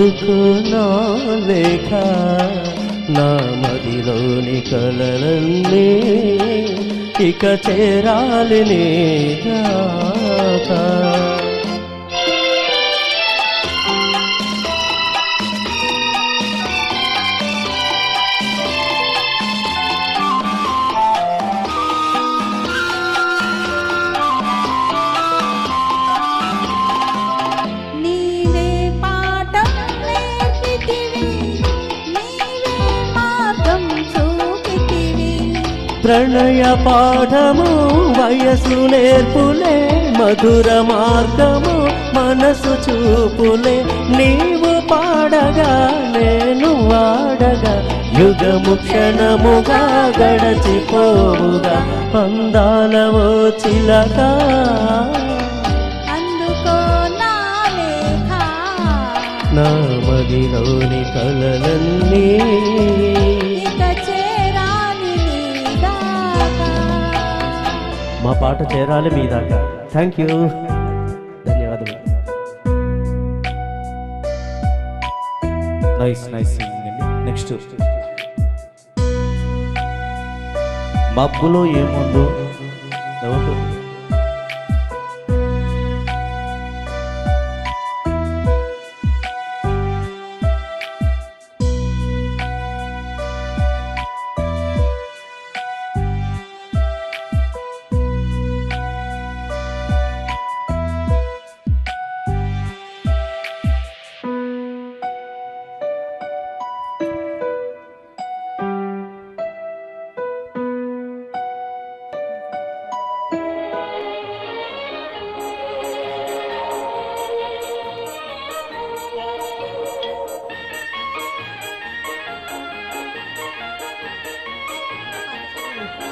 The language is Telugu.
అందుకు నా లేఖ నా మదిలోని కలలన్నీ ఇక చేరాలి నీ దాకా. ప్రణయ పాఠము వయసు నేర్పులే మధుర మార్గము మనసు చూపులే నీవు పాడగా నేను వాడగా యుగము క్షణముగా గడచిపోవుగా అందాలవో చిలక అందుకో నా లేఖ నా మదిలోని కలలన్నీ మా పాట చేరాలి మీ దాకా. థ్యాంక్ యూ, ధన్యవాదాలు. నైస్ నైస్ సింగింగ్ అండి. నెక్స్ట్ మబ్బులో ఏముందో ఎవరు